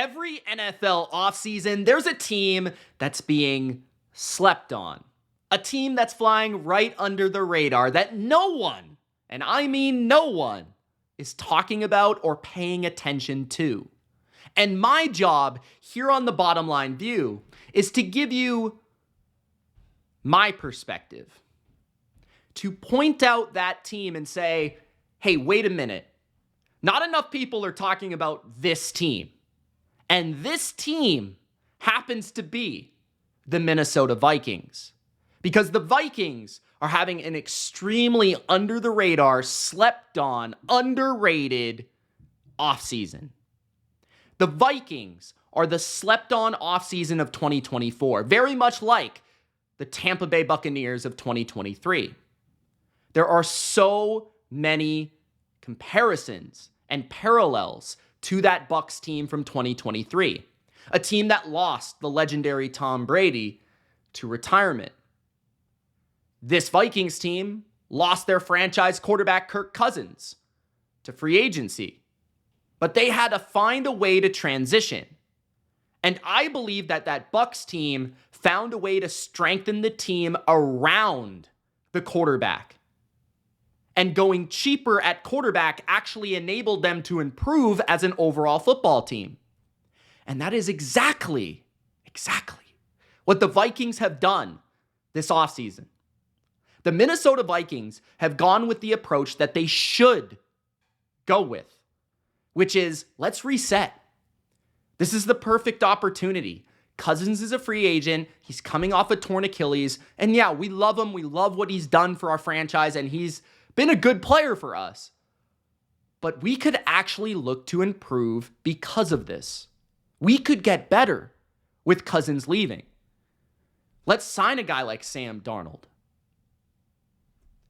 Every NFL offseason, there's a team that's being slept on. A team that's flying right under the radar that no one, and I mean no one, is talking about or paying attention to. And my job here on the Bottom Line View is to give you my perspective. To point out that team and say, hey, wait a minute. Not enough people are talking about this team. And this team happens to be the Minnesota Vikings. Because the Vikings are having an extremely under the radar, slept on, underrated offseason. The Vikings are the slept on offseason of 2024, very much like the Tampa Bay Buccaneers of 2023. There are so many comparisons and parallels to that Bucs team from 2023, a team that lost the legendary Tom Brady to retirement. This Vikings team lost their franchise quarterback Kirk Cousins to free agency, but they had to find a way to transition. And I believe that that Bucs team found a way to strengthen the team around the quarterback. And going cheaper at quarterback actually enabled them to improve as an overall football team. And that is exactly what the Vikings have done this offseason. The Minnesota Vikings have gone with the approach that they should go with, which is, let's reset. This is the perfect opportunity. Cousins is a free agent. He's coming off a torn Achilles. And yeah, we love him. We love what he's done for our franchise, and he's been a good player for us. But we could actually look to improve because of this. We could get better with Cousins leaving. Let's sign a guy like Sam Darnold.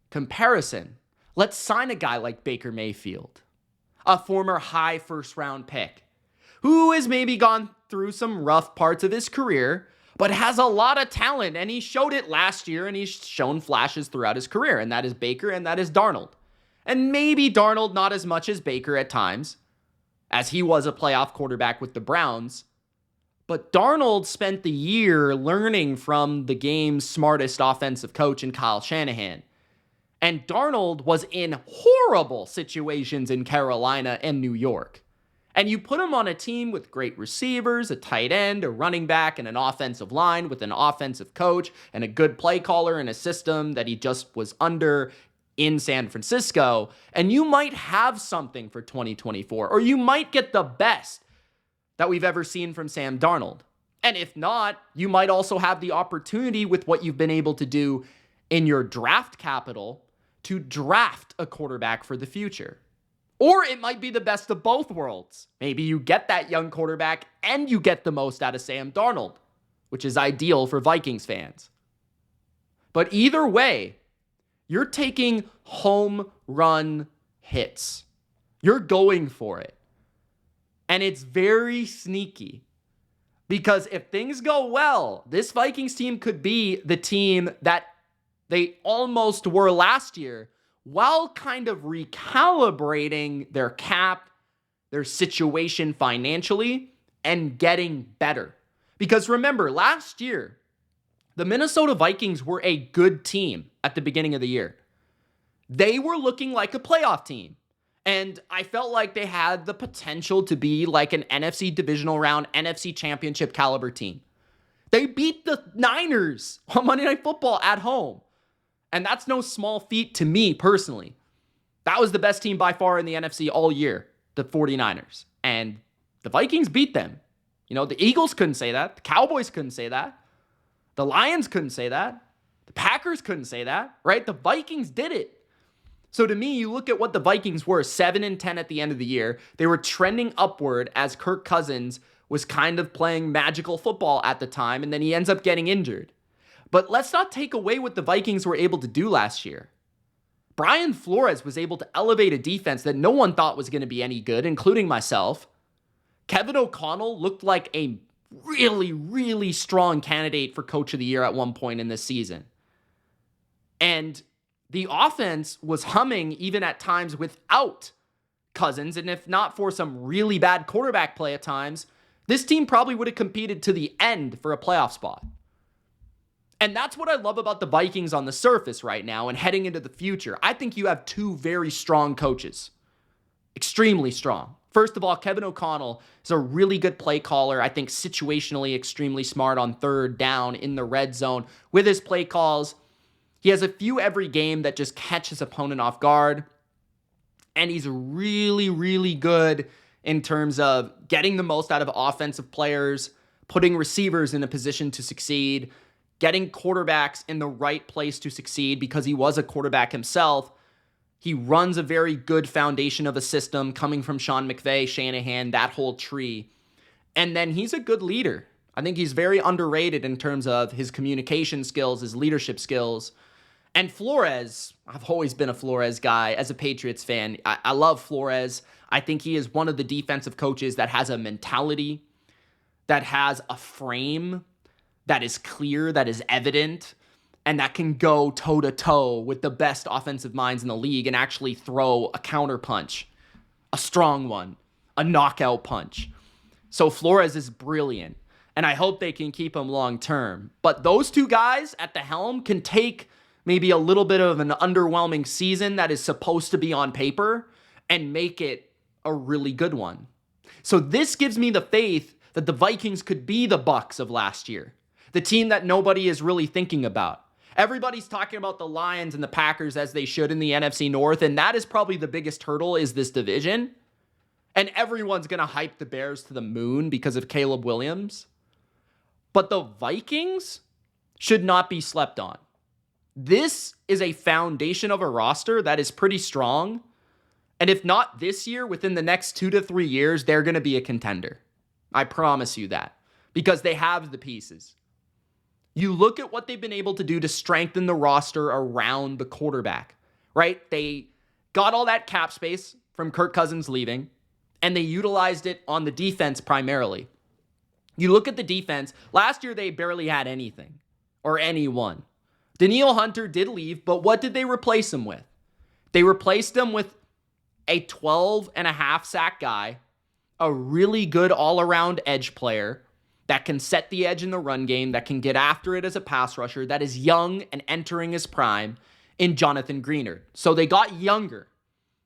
Comparison. Let's sign a guy like Baker Mayfield, a former high first-round pick, who has maybe gone through some rough parts of his career, but has a lot of talent, and he showed it last year, and he's shown flashes throughout his career, and that is Baker, and that is Darnold. And maybe Darnold not as much as Baker at times, as he was a playoff quarterback with the Browns, but Darnold spent the year learning from the game's smartest offensive coach in Kyle Shanahan. And Darnold was in horrible situations in Carolina and New York. And you put him on a team with great receivers, a tight end, a running back, and an offensive line with an offensive coach and a good play caller and a system that he just was under in San Francisco. And you might have something for 2024, or you might get the best that we've ever seen from Sam Darnold. And if not, you might also have the opportunity with what you've been able to do in your draft capital to draft a quarterback for the future. Or it might be the best of both worlds. Maybe you get that young quarterback and you get the most out of Sam Darnold, which is ideal for Vikings fans. But either way, you're taking home run hits. You're going for it. And it's very sneaky. Because if things go well, this Vikings team could be the team that they almost were last year, while kind of recalibrating their cap, their situation financially, and getting better. Because remember, last year, the Minnesota Vikings were a good team at the beginning of the year. They were looking like a playoff team. And I felt like they had the potential to be like an NFC divisional round, NFC championship caliber team. They beat the Niners on Monday Night Football at home. And that's no small feat to me personally. That was the best team by far in the NFC all year, the 49ers. And the Vikings beat them. You know, the Eagles couldn't say that. The Cowboys couldn't say that. The Lions couldn't say that. The Packers couldn't say that, right? The Vikings did it. So to me, you look at what the Vikings were, 7-10 at the end of the year. They were trending upward as Kirk Cousins was kind of playing magical football at the time, and then he ends up getting injured. But let's not take away what the Vikings were able to do last year. Brian Flores was able to elevate a defense that no one thought was going to be any good, including myself. Kevin O'Connell looked like a really, really strong candidate for Coach of the Year at one point in this season. And the offense was humming even at times without Cousins. And if not for some really bad quarterback play at times, this team probably would have competed to the end for a playoff spot. And that's what I love about the Vikings on the surface right now and heading into the future. I think you have two very strong coaches. Extremely strong. First of all, Kevin O'Connell is a really good play caller. I think situationally extremely smart on third down in the red zone with his play calls. He has a few every game that just catch his opponent off guard. And he's really, really good in terms of getting the most out of offensive players, putting receivers in a position to succeed, getting quarterbacks in the right place to succeed because he was a quarterback himself. He runs a very good foundation of a system coming from Sean McVay, Shanahan, that whole tree. And then he's a good leader. I think he's very underrated in terms of his communication skills, his leadership skills. And Flores, I've always been a Flores guy as a Patriots fan. I love Flores. I think he is one of the defensive coaches that has a mentality, that has a frame, that is clear, that is evident, and that can go toe-to-toe with the best offensive minds in the league and actually throw a counter punch, a strong one, a knockout punch. So Flores is brilliant, and I hope they can keep him long-term. But those two guys at the helm can take maybe a little bit of an underwhelming season that is supposed to be on paper and make it a really good one. So this gives me the faith that the Vikings could be the Bucs of last year, the team that nobody is really thinking about. Everybody's talking about the Lions and the Packers as they should in the NFC North, and that is probably the biggest hurdle is this division. And everyone's going to hype the Bears to the moon because of Caleb Williams. But the Vikings should not be slept on. This is a foundation of a roster that is pretty strong. And if not this year, within the next 2 to 3 years, they're going to be a contender. I promise you that. Because they have the pieces. You look at what they've been able to do to strengthen the roster around the quarterback, right? They got all that cap space from Kirk Cousins leaving, and they utilized it on the defense primarily. You look at the defense, last year they barely had anything or anyone. Danielle Hunter did leave, but what did they replace him with? They replaced him with a 12.5 sack guy, a really good all-around edge player that can set the edge in the run game, that can get after it as a pass rusher, that is young and entering his prime in Jonathan Greenard. So they got younger.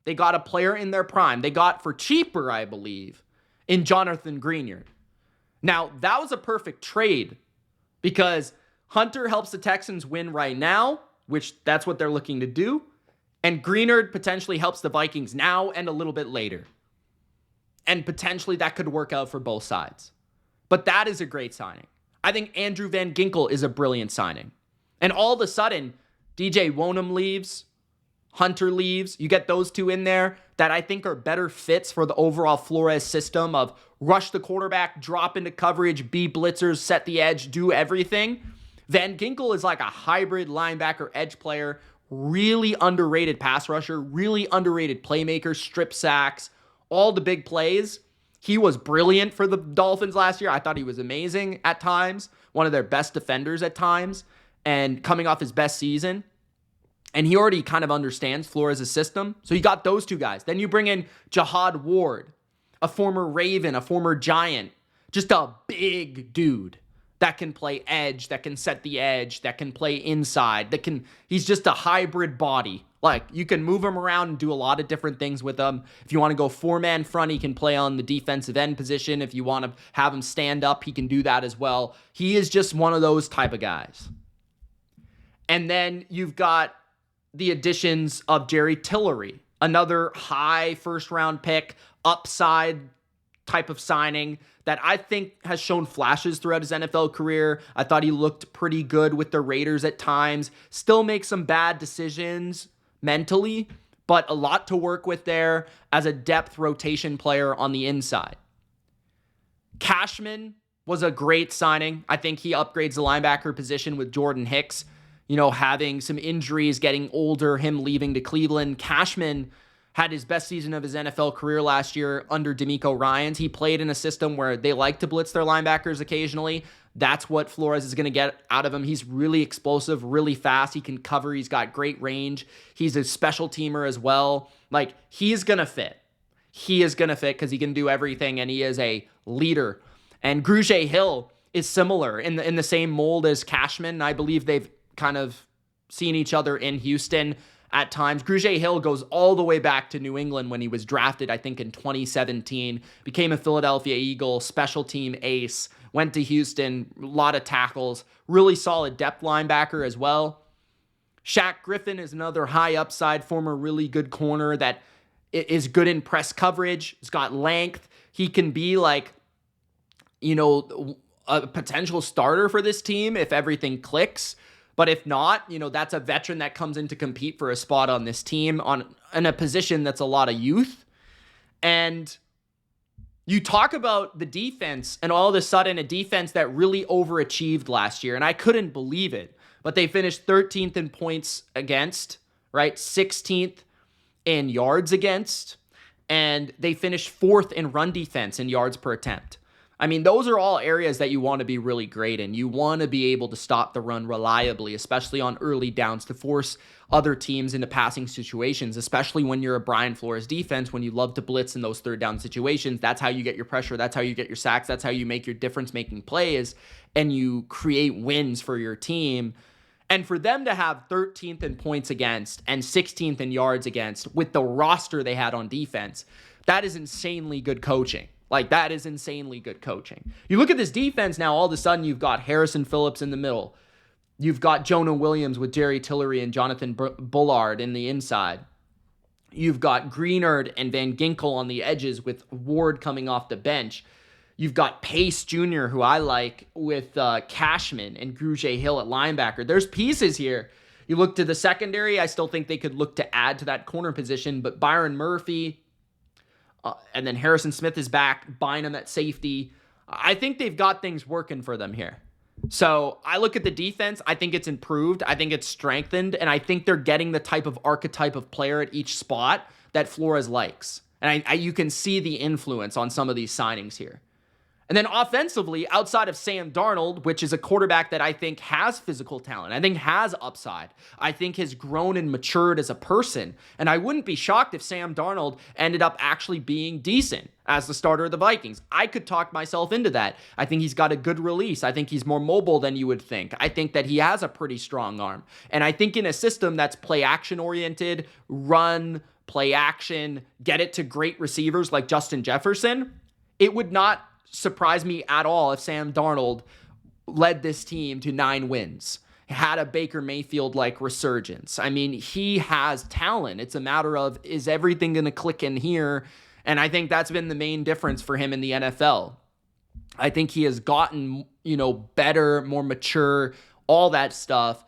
They got a player in their prime. They got for cheaper, I believe, in Jonathan Greenard. Now, that was a perfect trade because Hunter helps the Texans win right now, which that's what they're looking to do. And Greenard potentially helps the Vikings now and a little bit later. And potentially that could work out for both sides. But that is a great signing. I think Andrew Van Ginkel is a brilliant signing. And all of a sudden, DJ Wonham leaves, Hunter leaves. You get those two in there that I think are better fits for the overall Flores system of rush the quarterback, drop into coverage, be blitzers, set the edge, do everything. Van Ginkel is like a hybrid linebacker edge player, really underrated pass rusher, really underrated playmaker, strip sacks, all the big plays. He was brilliant for the Dolphins last year. I thought he was amazing at times, one of their best defenders at times, and coming off his best season. And he already kind of understands Flores' system. So you got those two guys. Then you bring in Jihad Ward, a former Raven, a former Giant, just a big dude that can play edge, that can set the edge, that can play inside, he's just a hybrid body. Like, you can move him around and do a lot of different things with him. If you want to go four-man front, he can play on the defensive end position. If you want to have him stand up, he can do that as well. He is just one of those type of guys. And then you've got the additions of Jerry Tillery, another high first-round pick, upside type of signing that I think has shown flashes throughout his NFL career. I thought he looked pretty good with the Raiders at times. Still makes some bad decisions mentally, but a lot to work with there as a depth rotation player on the inside. Cashman was a great signing. I think he upgrades the linebacker position with Jordan Hicks, having some injuries, getting older, him leaving to Cleveland. Cashman had his best season of his NFL career last year under DeMeco Ryans. He played in a system where they like to blitz their linebackers occasionally. That's what Flores is going to get out of him. He's really explosive, really fast. He can cover. He's got great range. He's a special teamer as well. Like, he's going to fit. He is going to fit because he can do everything, and he is a leader. And Grugier Hill is similar in the same mold as Cashman. I believe they've kind of seen each other in Houston at times. Grugier Hill goes all the way back to New England when he was drafted, I think in 2017, became a Philadelphia Eagle, special team ace, went to Houston, a lot of tackles, really solid depth linebacker as well. Shaq Griffin is another high upside, former really good corner that is good in press coverage. He's got length. He can be like, a potential starter for this team if everything clicks. But if not, that's a veteran that comes in to compete for a spot on this team in a position that's a lot of youth. And you talk about the defense, and all of a sudden a defense that really overachieved last year, and I couldn't believe it. But they finished 13th in points against, right? 16th in yards against, and they finished 4th in run defense in yards per attempt. I mean, those are all areas that you want to be really great in. You want to be able to stop the run reliably, especially on early downs, to force other teams into passing situations, especially when you're a Brian Flores defense, when you love to blitz in those third down situations. That's how you get your pressure. That's how you get your sacks. That's how you make your difference-making plays, and you create wins for your team. And for them to have 13th in points against and 16th in yards against with the roster they had on defense, that is insanely good coaching. Like, that is insanely good coaching. You look at this defense now, all of a sudden you've got Harrison Phillips in the middle. You've got Jonah Williams with Jerry Tillery and Jonathan Bullard in the inside. You've got Greenard and Van Ginkel on the edges with Ward coming off the bench. You've got Pace Jr., who I like, with Cashman and Grugier Hill at linebacker. There's pieces here. You look to the secondary, I still think they could look to add to that corner position, but Byron Murphy, and then Harrison Smith is back, Bynum at safety. I think they've got things working for them here. So I look at the defense. I think it's improved. I think it's strengthened. And I think they're getting the type of archetype of player at each spot that Flores likes. And you can see the influence on some of these signings here. And then offensively, outside of Sam Darnold, which is a quarterback that I think has physical talent, I think has upside, I think has grown and matured as a person. And I wouldn't be shocked if Sam Darnold ended up actually being decent as the starter of the Vikings. I could talk myself into that. I think he's got a good release. I think he's more mobile than you would think. I think that he has a pretty strong arm. And I think in a system that's play action oriented, run, play action, get it to great receivers like Justin Jefferson, it would not surprise me at all if Sam Darnold led this team to 9 wins, had a Baker Mayfield-like resurgence. I mean, he has talent. It's a matter of, is everything going to click in here? And I think that's been the main difference for him in the NFL. I think he has gotten, better, more mature, all that stuff.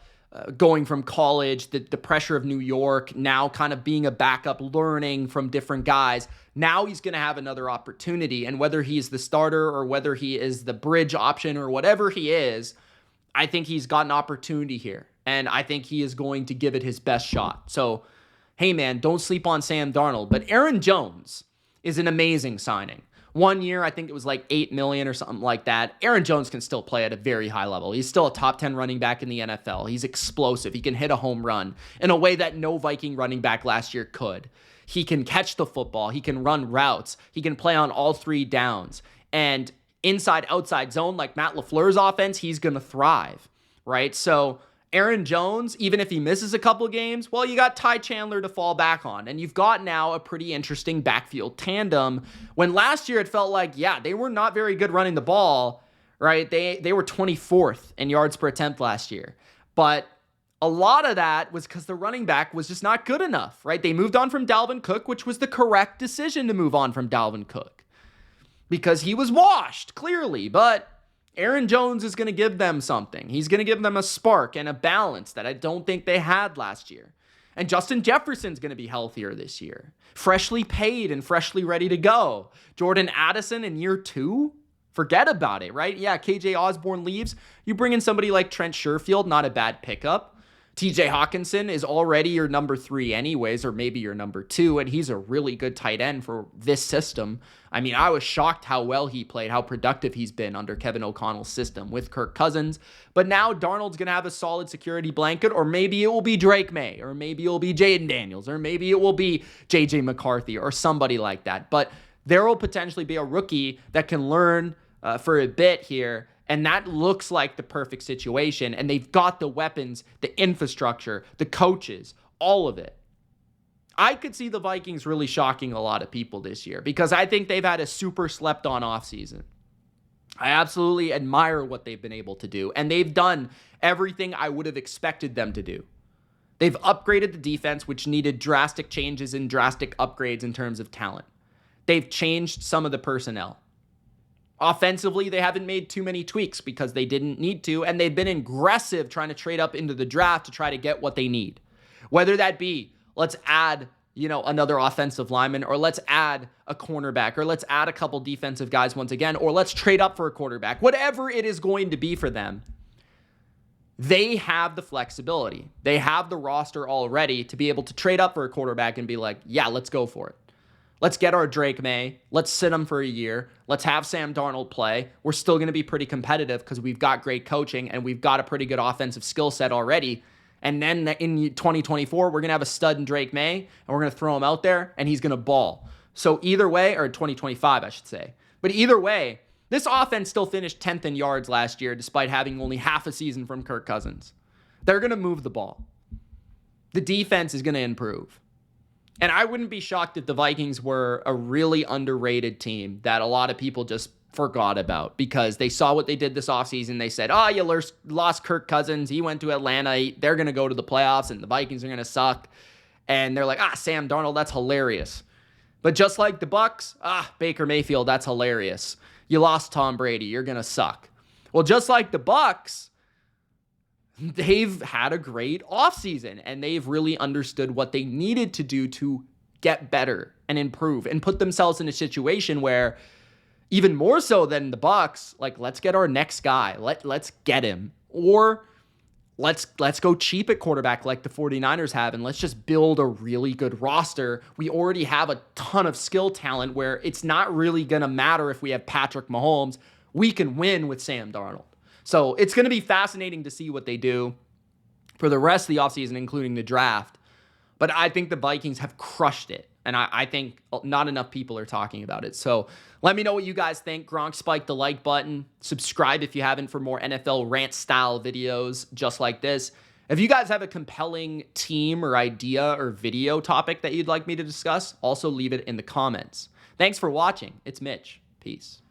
Going from college, the pressure of New York, now kind of being a backup, learning from different guys. Now he's going to have another opportunity. And whether he's the starter or whether he is the bridge option or whatever he is, I think he's got an opportunity here. And I think he is going to give it his best shot. So, hey man, don't sleep on Sam Darnold. But Aaron Jones is an amazing signing. 1 year, I think it was like $8 million or something like that. Aaron Jones can still play at a very high level. He's still a top 10 running back in the NFL. He's explosive. He can hit a home run in a way that no Viking running back last year could. He can catch the football. He can run routes. He can play on all 3 downs. And inside, outside zone, like Matt LaFleur's offense, he's going to thrive, right? So Aaron Jones, even if he misses a couple games, well, you got Ty Chandler to fall back on. And you've got now a pretty interesting backfield tandem. When last year it felt like, they were not very good running the ball, right? They were 24th in yards per attempt last year. But a lot of that was because the running back was just not good enough, right? They moved on from Dalvin Cook, which was the correct decision to move on from Dalvin Cook because he was washed, clearly. But Aaron Jones is going to give them something. He's going to give them a spark and a balance that I don't think they had last year. And Justin Jefferson's going to be healthier this year. Freshly paid and freshly ready to go. Jordan Addison in year 2? Forget about it, right? Yeah, KJ Osborne leaves. You bring in somebody like Trent Sherfield, not a bad pickup. TJ Hawkinson is already your number 3 anyways, or maybe your number 2, and he's a really good tight end for this system. I mean, I was shocked how well he played, how productive he's been under Kevin O'Connell's system with Kirk Cousins. But now Darnold's going to have a solid security blanket, or maybe it will be Drake May, or maybe it will be Jaden Daniels, or maybe it will be JJ McCarthy, or somebody like that. But there will potentially be a rookie that can learn for a bit here. And that looks like the perfect situation. And they've got the weapons, the infrastructure, the coaches, all of it. I could see the Vikings really shocking a lot of people this year because I think they've had a super slept on offseason. I absolutely admire what they've been able to do. And they've done everything I would have expected them to do. They've upgraded the defense, which needed drastic changes and drastic upgrades in terms of talent. They've changed some of the personnel. Offensively, they haven't made too many tweaks because they didn't need to, and they've been aggressive trying to trade up into the draft to try to get what they need. Whether that be, let's add, another offensive lineman, or let's add a cornerback, or let's add a couple defensive guys once again, or let's trade up for a quarterback. Whatever it is going to be for them, they have the flexibility. They have the roster already to be able to trade up for a quarterback and be like, yeah, let's go for it. Let's get our Drake May. Let's sit him for a year. Let's have Sam Darnold play. We're still going to be pretty competitive because we've got great coaching and we've got a pretty good offensive skill set already. And then in 2024, we're going to have a stud in Drake May, and we're going to throw him out there, and he's going to ball. So either way, or 2025, I should say. But either way, this offense still finished 10th in yards last year, despite having only half a season from Kirk Cousins. They're going to move the ball. The defense is going to improve. And I wouldn't be shocked if the Vikings were a really underrated team that a lot of people just forgot about because they saw what they did this offseason. They said, you lost Kirk Cousins. He went to Atlanta. They're going to go to the playoffs, and the Vikings are going to suck. And they're like, Sam Darnold, that's hilarious. But just like the Bucs, Baker Mayfield, that's hilarious. You lost Tom Brady. You're going to suck. Well, just like the Bucs, they've had a great offseason, and they've really understood what they needed to do to get better and improve and put themselves in a situation where, even more so than the Bucs, like, let's get our next guy. Let's get him. Or let's go cheap at quarterback like the 49ers have, and let's just build a really good roster. We already have a ton of skill talent where it's not really going to matter if we have Patrick Mahomes. We can win with Sam Darnold. So it's going to be fascinating to see what they do for the rest of the offseason, including the draft. But I think the Vikings have crushed it. And I think not enough people are talking about it. So let me know what you guys think. Gronk, spike the like button. Subscribe if you haven't for more NFL rant-style videos just like this. If you guys have a compelling team or idea or video topic that you'd like me to discuss, also leave it in the comments. Thanks for watching. It's Mitch. Peace.